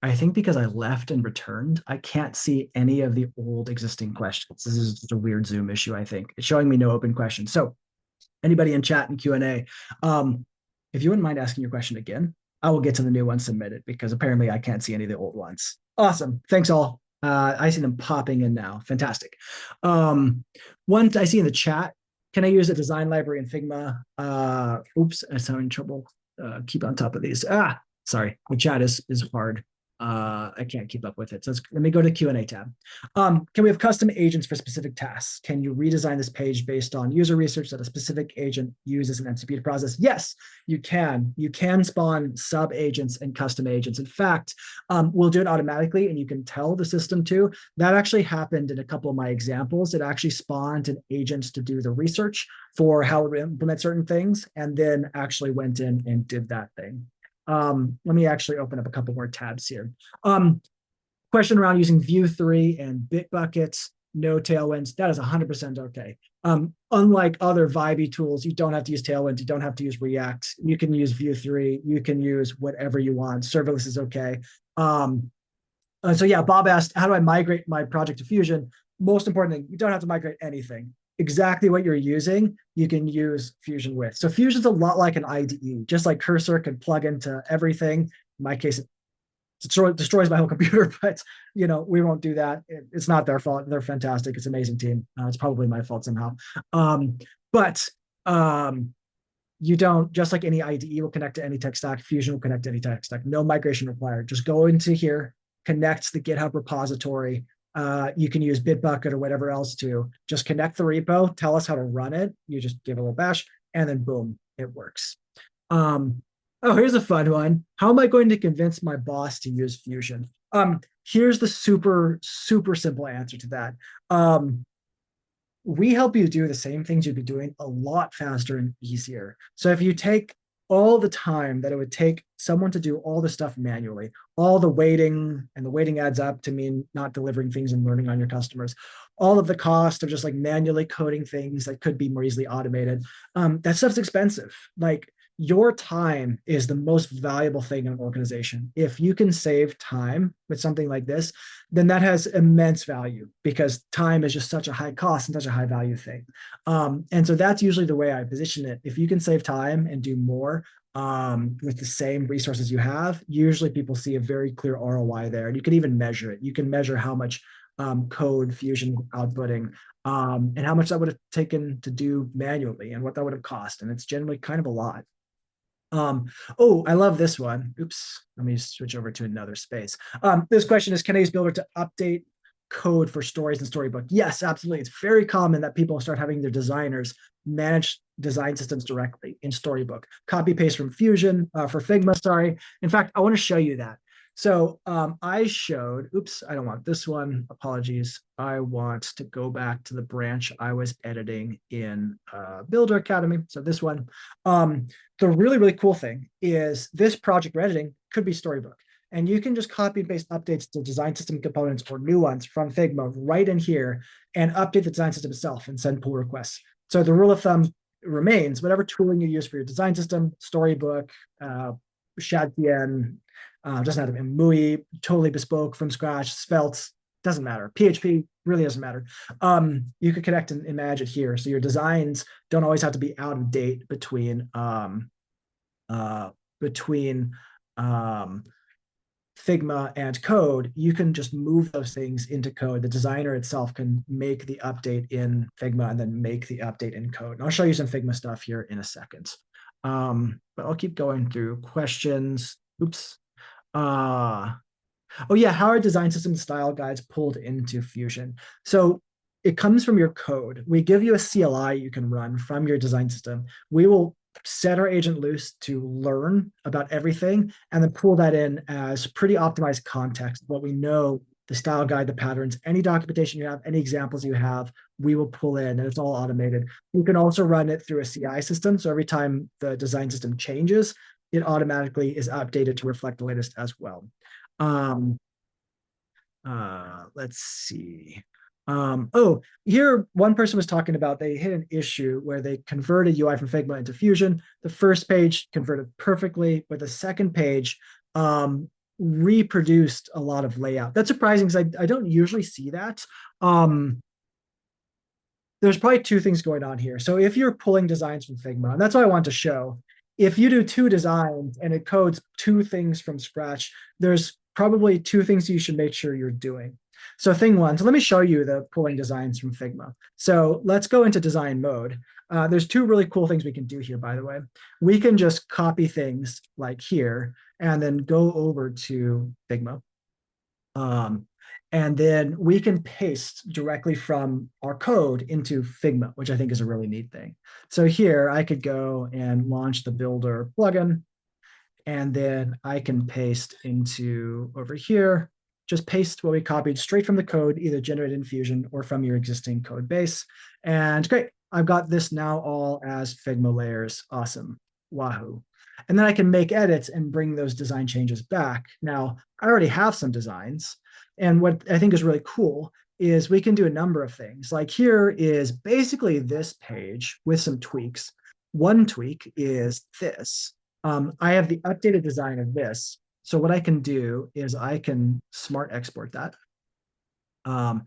I think because I left and returned, I can't see any of the old existing questions. This is just a weird Zoom issue, I think. It's showing me no open questions. So anybody in chat and Q&A, if you wouldn't mind asking your question again, I will get to the new ones submitted because apparently I can't see any of the old ones. Awesome. Thanks all. I see them popping in now. Fantastic. One I see in the chat, can I use a design library in Figma? Oops, I'm having trouble. Keep on top of these. Sorry, the chat is hard. I can't keep up with it. So let me go to Q&A tab. Can we have custom agents for specific tasks? Can you redesign this page based on user research that a specific agent uses in MCP to process? Yes, you can. You can spawn sub agents and custom agents. In fact, we'll do it automatically and you can tell the system to. That actually happened in a couple of my examples. It actually spawned an agent to do the research for how to implement certain things and then actually went in and did that thing. Let me actually open up a couple more tabs here. Question around using Vue3 and Bitbuckets, no tailwinds. That is 100% okay. Unlike other Vibey tools, you don't have to use tailwinds. You don't have to use React. You can use Vue3. You can use whatever you want. Serverless is okay. So yeah, Bob asked, how do I migrate my project to Fusion? Most important thing, you don't have to migrate anything. Exactly what you're using, you can use Fusion with. So Fusion's a lot like an IDE, just like Cursor can plug into everything. In my case, it destroys my whole computer, but we won't do that. It's not their fault. They're fantastic. It's an amazing team. It's probably my fault somehow. But you don't, just like any IDE will connect to any tech stack, Fusion will connect to any tech stack. No migration required. Just go into here, connect the GitHub repository. You can use Bitbucket or whatever else to just connect the repo, tell us how to run it. You just give a little bash, and then boom, it works. Oh, here's a fun one. How am I going to convince my boss to use Fusion? Here's the super, super simple answer to that. We help you do the same things you'd be doing a lot faster and easier. So if you take all the time that it would take someone to do all the stuff manually, all the waiting, and the waiting adds up to mean not delivering things and learning on your customers, all of the cost of just like manually coding things that could be more easily automated, that stuff's expensive. Like your time is the most valuable thing in an organization. If you can save time with something like this, then that has immense value because time is just such a high cost and such a high value thing. And so that's usually the way I position it. If you can save time and do more with the same resources you have, usually people see a very clear ROI there. And you can even measure it. You can measure how much code Fusion outputting and how much that would have taken to do manually and what that would have cost. And it's generally kind of a lot. Oh, I love this one. Oops, let me switch over to another space. This question is, can I use Builder to update code for stories and Storybook? Yes, absolutely. It's very common that people start having their designers manage design systems directly in Storybook. Copy paste from Fusion, for Figma, sorry. In fact, I want to show you that. So I showed, oops, I don't want this one. Apologies. I want to go back to the branch I was editing in Builder Academy. So this one. The really, really cool thing is this project we're editing could be Storybook. And you can just copy and paste updates to design system components or new ones from Figma right in here and update the design system itself and send pull requests. So the rule of thumb remains, whatever tooling you use for your design system, Storybook, Shadcn, doesn't have to be MUI, totally bespoke from scratch, Svelte, doesn't matter. PHP really doesn't matter. You could connect and image it here. So your designs don't always have to be out of date between Figma and code. You can just move those things into code. The designer itself can make the update in Figma and then make the update in code. And I'll show you some Figma stuff here in a second. But I'll keep going through questions. Oops. Oh yeah, how are design system style guides pulled into Fusion? So it comes from your code. We give you a CLI you can run from your design system. We will set our agent loose to learn about everything and then pull that in as pretty optimized context. What we know, the style guide, the patterns, any documentation you have, any examples you have, we will pull in and it's all automated. You can also run it through a CI system. So every time the design system changes, it automatically is updated to reflect the latest as well. Um, let's see. Oh, here one person was talking about they hit an issue where they converted UI from Figma into Fusion. The first page converted perfectly, but the second page reproduced a lot of layout. That's surprising because I don't usually see that. There's probably two things going on here. So if you're pulling designs from Figma, and that's what I want to show, if you do two designs and it codes two things from scratch, there's probably two things you should make sure you're doing. So thing one, so let me show you the pulling designs from Figma. So let's go into design mode. There's two really cool things we can do here, by the way. We can just copy things like here and then go over to Figma. And then we can paste directly from our code into Figma, which I think is a really neat thing. So here I could go and launch the Builder plugin, and then I can paste into over here, just paste what we copied straight from the code, either generated in Fusion or from your existing code base. And great, I've got this now all as Figma layers. Awesome, wahoo. And then I can make edits and bring those design changes back. Now, I already have some designs. And what I think is really cool is we can do a number of things. Like here is basically this page with some tweaks. One tweak is this. I have the updated design of this. So what I can do is I can smart export that. And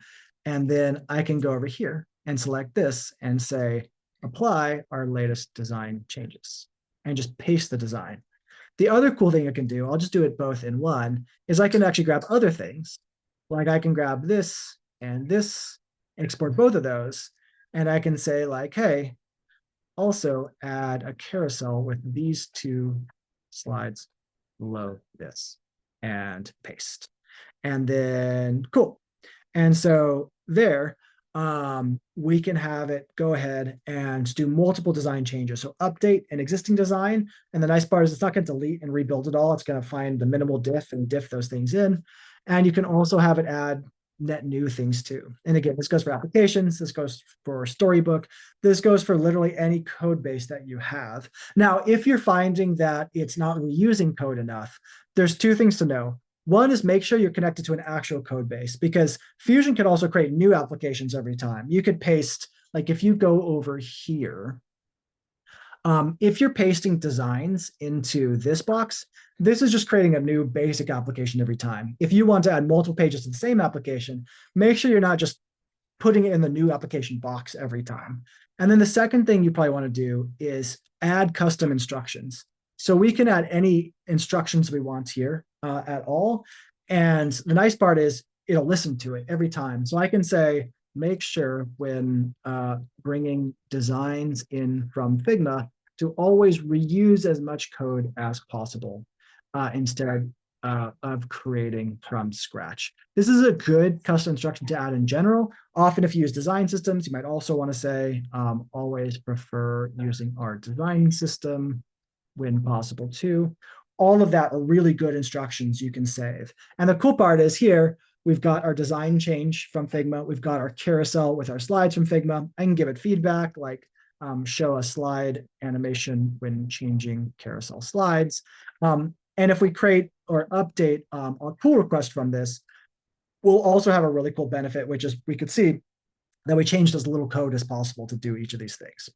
then I can go over here and select this and say, apply our latest design changes and just paste the design. The other cool thing I can do, I'll just do it both in one, is I can actually grab other things. Like I can grab this, export both of those. And I can say like, hey, also add a carousel with these two slides below this and paste. And then cool. And so there, we can have it go ahead and do multiple design changes. So update an existing design. And the nice part is it's not going to delete and rebuild it all. It's going to find the minimal diff and diff those things in. And you can also have it add net new things too. And again, this goes for applications, this goes for Storybook, this goes for literally any code base that you have. Now, if you're finding that it's not reusing code enough, there's two things to know. One is make sure you're connected to an actual code base because Fusion can also create new applications every time. You could paste, like if you go over here, if you're pasting designs into this box, this is just creating a new basic application every time. If you want to add multiple pages to the same application, make sure you're not just putting it in the new application box every time. And then the second thing you probably want to do is add custom instructions. So we can add any instructions we want here at all. And the nice part is it'll listen to it every time. So I can say, make sure when bringing designs in from Figma to always reuse as much code as possible instead of creating from scratch. This is a good custom instruction to add in general. Often if you use design systems, you might also want to say, always prefer using our design system when possible too. All of that are really good instructions you can save. And the cool part is here, we've got our design change from Figma. We've got our carousel with our slides from Figma. I can give it feedback like show a slide animation when changing carousel slides. And if we create or update our pull request from this, we'll also have a really cool benefit, which is we could see that we changed as little code as possible to do each of these things.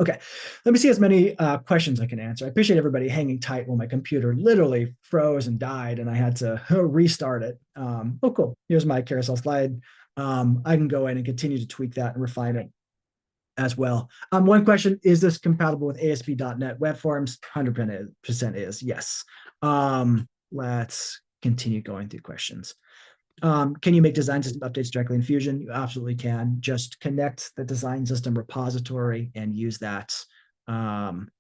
Okay, let me see as many questions I can answer. I appreciate everybody hanging tight while my computer literally froze and died and I had to restart it. Oh, cool. Here's my carousel slide. I can go in and continue to tweak that and refine it as well. One question, is this compatible with ASP.NET Web Forms? 100% is, yes. Let's continue going through questions. Can you make design system updates directly in Fusion? You absolutely can. Just connect the design system repository and use that. Can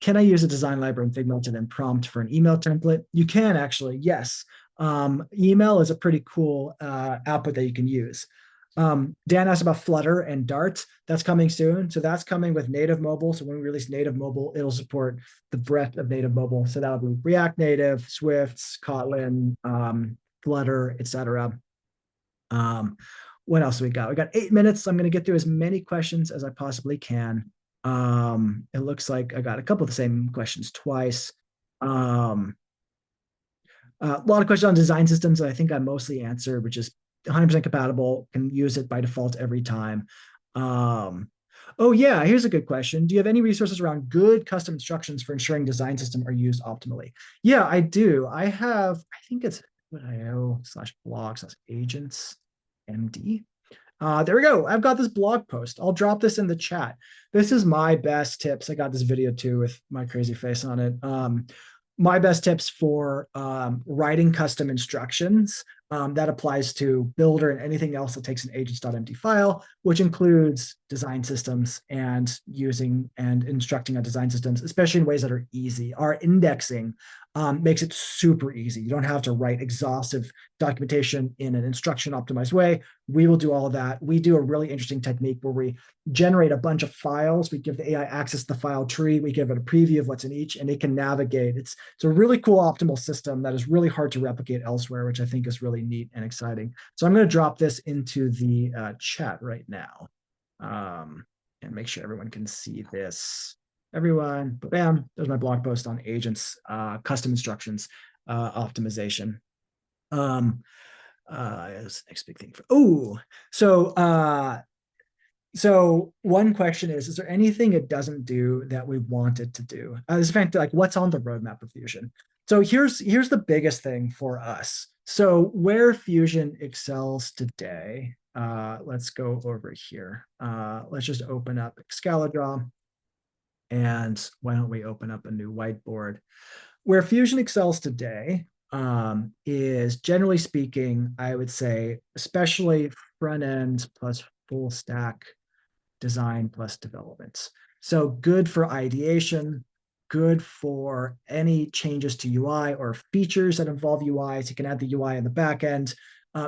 I use a design library in Figma to then prompt for an email template? You can actually, yes. Email is a pretty cool output that you can use. Dan asked about Flutter and Dart. That's coming soon. So that's coming with native mobile. So when we release native mobile, it'll support the breadth of native mobile. So that'll be React Native, Swift, Kotlin, Flutter, etc. What else we got? We got 8 minutes. I'm going to get through as many questions as I possibly can. It looks like I got a couple of the same questions twice. A lot of questions on design systems that I think I mostly answered, which is 100% compatible, can use it by default every time. Oh yeah, here's a good question. Do you have any resources around good custom instructions for ensuring design system are used optimally? Yeah, I do. I have, I think it's .io/blog/agents MD. There we go. I've got this blog post. I'll drop this in the chat. This is my best tips. I got this video too with my crazy face on it. My best tips for writing custom instructions. That applies to Builder and anything else that takes an agents.md file, which includes design systems and using and instructing on design systems, especially in ways that are easy. Our indexing makes it super easy. You don't have to write exhaustive documentation in an instruction optimized way. We will do all of that. We do a really interesting technique where we generate a bunch of files. We give the AI access to the file tree. We give it a preview of what's in each, and it can navigate. It's a really cool optimal system that is really hard to replicate elsewhere, which I think is really neat and exciting. So I'm going to drop this into the chat right now and make sure everyone can see this. Everyone, bam, there's my blog post on agents, custom instructions, optimization. Is the next big thing. So one question is there anything it doesn't do that we want it to do? This is like what's on the roadmap of Fusion? So here's the biggest thing for us. So where Fusion excels today, let's go over here. Let's just open up ExcaliDraw. And why don't we open up a new whiteboard? Where Fusion excels today is, generally speaking, I would say, especially front end plus full stack design plus development. So good for ideation, good for any changes to UI or features that involve UI. So you can add the UI in the back end.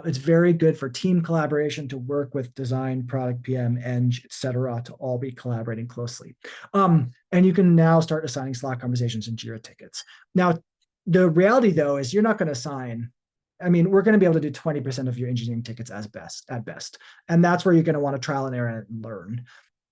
It's very good for team collaboration to work with design, product, PM, eng, etc., to all be collaborating closely. And you can now start assigning Slack conversations and Jira tickets. Now, the reality, though, is you're not going to assign. I mean, we're going to be able to do 20% of your engineering tickets at best. And that's where you're going to want to trial and error and learn.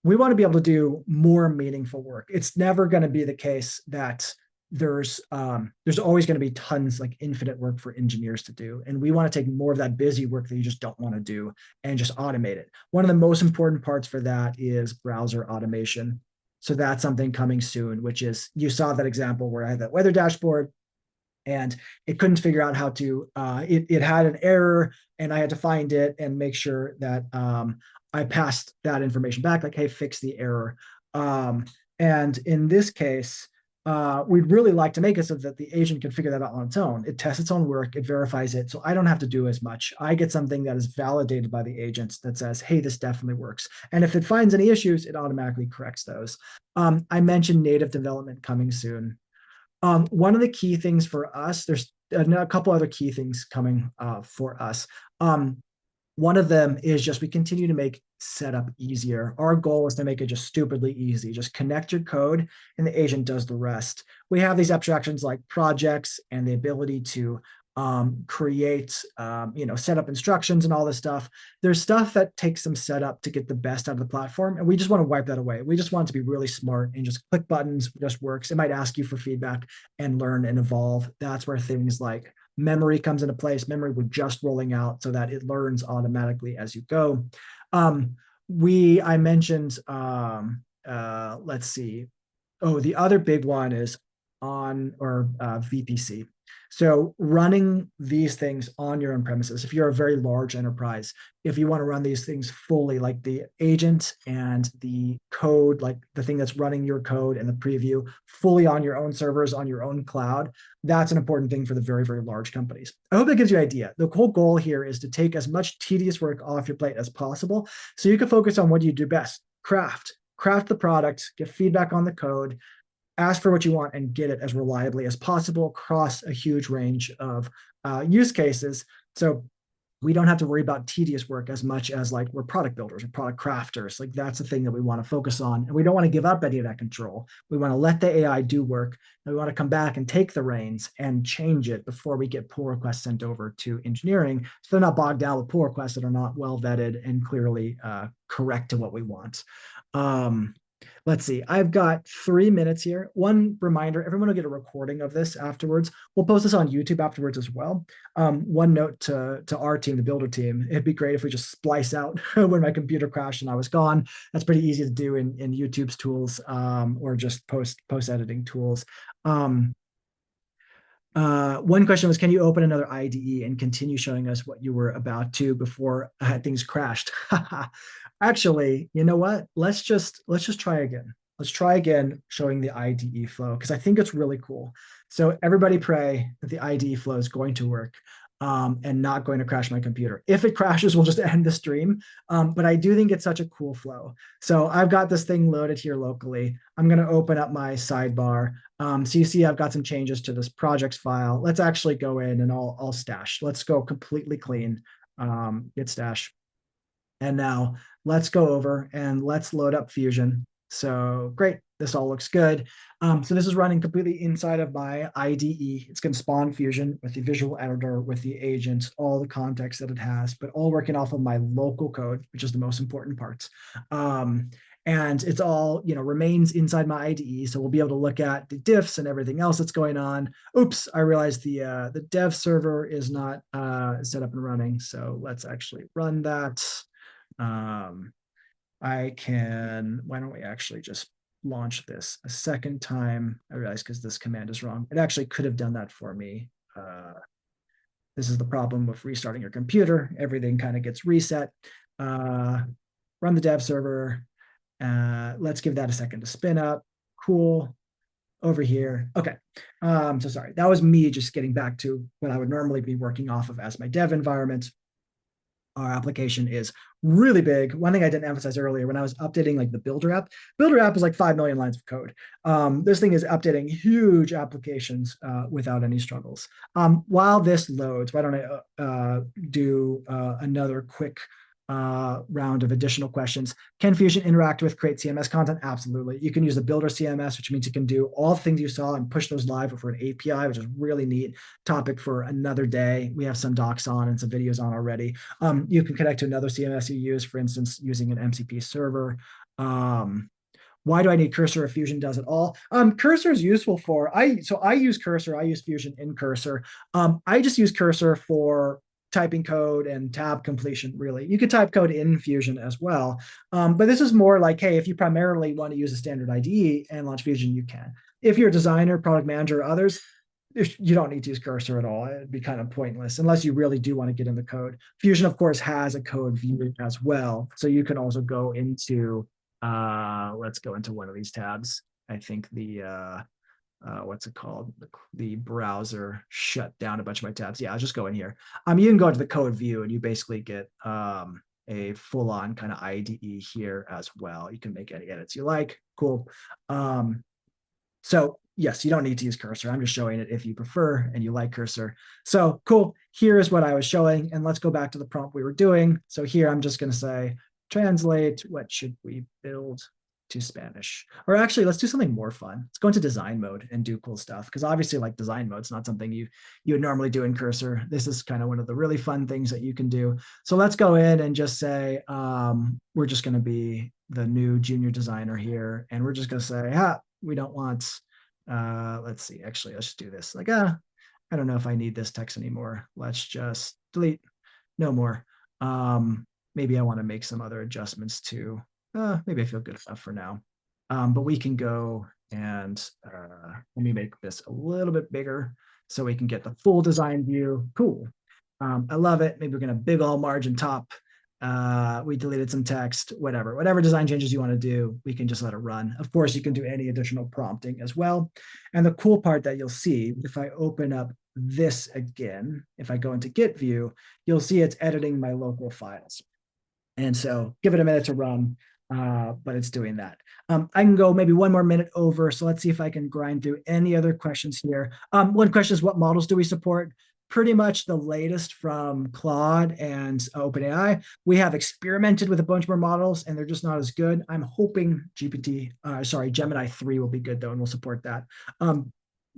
We want to be able to do more meaningful work. It's never going to be the case that there's always going to be tons, like infinite work for engineers to do. And we want to take more of that busy work that you just don't want to do and just automate it. One of the most important parts for that is browser automation. So that's something coming soon, which is, you saw that example where I had that weather dashboard and it couldn't figure out how to, it had an error and I had to find it and make sure that I passed that information back, like, hey, fix the error. And in this case, we'd really like to make it so that the agent can figure that out on its own. It tests its own work, it verifies it, so I don't have to do as much. I get something that is validated by the agents that says, hey, this definitely works. And if it finds any issues, it automatically corrects those. I mentioned native development coming soon. One of the key things for us, there's a couple other key things coming for us. One of them is just we continue to make setup easier. Our goal is to make it just stupidly easy. Just connect your code and the agent does the rest. We have these abstractions like projects and the ability to create, set up instructions and all this stuff. There's stuff that takes some setup to get the best out of the platform. And we just want to wipe that away. We just want it to be really smart and just click buttons, just works. It might ask you for feedback and learn and evolve. That's where things like memory comes into place. Memory, we're just rolling out so that it learns automatically as you go. I mentioned, let's see. Oh, the other big one is VPC. So running these things on your own premises, if you're a very large enterprise, if you want to run these things fully, like the agent and the code, like the thing that's running your code and the preview fully on your own servers, on your own cloud, that's an important thing for the very, very large companies. I hope that gives you an idea. The whole goal here is to take as much tedious work off your plate as possible so you can focus on what you do best. Craft the product, get feedback on the code, ask for what you want and get it as reliably as possible across a huge range of use cases. So we don't have to worry about tedious work as much as like we're product builders or product crafters. Like that's the thing that we want to focus on. And we don't want to give up any of that control. We want to let the AI do work. And we want to come back and take the reins and change it before we get pull requests sent over to engineering. So they're not bogged down with pull requests that are not well vetted and clearly correct to what we want. Let's see, I've got 3 minutes here. One reminder, everyone will get a recording of this afterwards. We'll post this on YouTube afterwards as well. One note to our team, the builder team, it'd be great if we just splice out when my computer crashed and I was gone. That's pretty easy to do in YouTube's tools or just post editing tools. One question was, can you open another IDE and continue showing us what you were about to before things crashed? Actually, you know what? Let's just try again. Let's try again showing the IDE flow because I think it's really cool. So everybody pray that the IDE flow is going to work and not going to crash my computer. If it crashes, we'll just end the stream. But I do think it's such a cool flow. So I've got this thing loaded here locally. I'm going to open up my sidebar. So you see I've got some changes to this projects file. Let's actually go in and I'll stash. Let's go completely clean, git stash. And now let's go over and let's load up Fusion. So great, this all looks good. So this is running completely inside of my IDE. It's going to spawn Fusion with the visual editor, with the agent, all the context that it has, but all working off of my local code, which is the most important part. And it's all, remains inside my IDE. So we'll be able to look at the diffs and everything else that's going on. Oops, I realized the dev server is not set up and running. So let's actually run that. Why don't we actually just launch this a second time? I realize because this command is wrong. It actually could have done that for me. This is the problem with restarting your computer. Everything kind of gets reset. Run the dev server. Let's give that a second to spin up. Cool. Over here. Okay. So sorry. That was me just getting back to what I would normally be working off of as my dev environment. Our application is really big. One thing I didn't emphasize earlier, when I was updating like the builder app is like 5 million lines of code. This thing is updating huge applications without any struggles. While this loads, why don't I do another quick round of additional questions. Can Fusion interact with create CMS content? Absolutely. You can use the builder CMS, which means you can do all the things you saw and push those live for an API, which is really neat. Topic for another day. We have some docs on and some videos on already. You can connect to another CMS you use, for instance, using an MCP server. Why do I need Cursor if Fusion does it all? Cursor is useful for, I use Cursor, I use Fusion in Cursor. I just use Cursor for typing code and tab completion, really. You could type code in Fusion as well. But this is more like, hey, if you primarily want to use a standard IDE and launch Fusion, you can. If you're a designer, product manager, or others, you don't need to use Cursor at all. It'd be kind of pointless unless you really do want to get in the code. Fusion, of course, has a code view as well. So you can also go into, let's go into one of these tabs. I think the, what's it called? The browser shut down a bunch of my tabs. Yeah, I'll just go in here. You can go into the code view and you basically get a full-on kind of IDE here as well. You can make any edits you like. Cool. So yes, you don't need to use Cursor. I'm just showing it if you prefer and you like Cursor. So cool. Here is what I was showing. And let's go back to the prompt we were doing. So here I'm just going to say, translate, what should we build to Spanish? Or actually, let's do something more fun. Let's go into design mode and do cool stuff. Because obviously, like design mode is not something you would normally do in Cursor. This is kind of one of the really fun things that you can do. So let's go in and just say, we're just going to be the new junior designer here. And we're just going to say, we don't want, let's see, actually, let's just do this. Like, I don't know if I need this text anymore. Let's just delete, no more. Maybe I want to make some other adjustments too. Maybe I feel good enough for now. But we can go and let me make this a little bit bigger so we can get the full design view. Cool. I love it. Maybe we're going to big all margin top. We deleted some text, whatever design changes you want to do, we can just let it run. Of course, you can do any additional prompting as well. And the cool part that you'll see, if I open up this again, if I go into Git view, you'll see it's editing my local files. And so give it a minute to run. But it's doing that. I can go maybe one more minute over. So let's see if I can grind through any other questions here. One question is, what models do we support? pretty much the latest from Claude and OpenAI. We have experimented with a bunch more models, and they're just not as good. I'm hoping Gemini 3 will be good though, and we'll support that.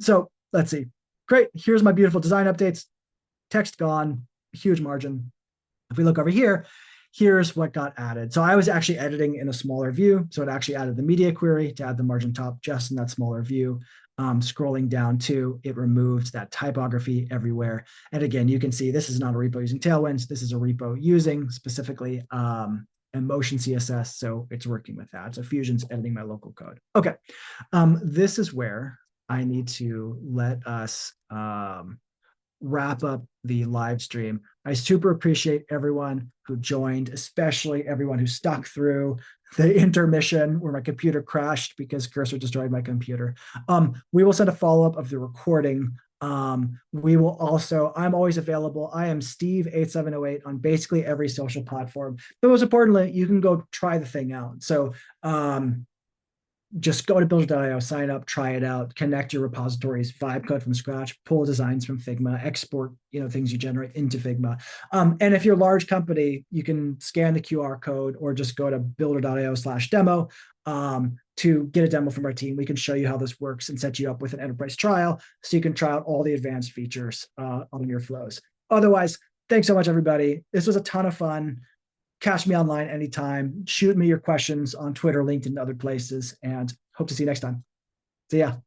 So let's see. Great. Here's my beautiful design updates. Text gone, huge margin. If we look over here, here's what got added. So I was actually editing in a smaller view. So it actually added the media query to add the margin top just in that smaller view. Scrolling down to, it removed that typography everywhere. And again, you can see this is not a repo using Tailwinds. This is a repo using specifically Emotion CSS. So it's working with that. So Fusion's editing my local code. Okay. This is where I need to let us wrap up the live stream. I super appreciate everyone who joined, especially everyone who stuck through the intermission where my computer crashed because Cursor destroyed my computer. We will send a follow-up of the recording. We will also, I'm always available. I am Steve8708 on basically every social platform. But most importantly, you can go try the thing out. So just go to builder.io, sign up, try it out, connect your repositories, vibe code from scratch, pull designs from Figma, export things you generate into Figma. And if you're a large company, you can scan the QR code or just go to builder.io/demo to get a demo from our team. We can show you how this works and set you up with an enterprise trial so you can try out all the advanced features on your flows. Otherwise, thanks so much, everybody. This was a ton of fun. Catch me online anytime. Shoot me your questions on Twitter, LinkedIn, and other places, and hope to see you next time. See ya.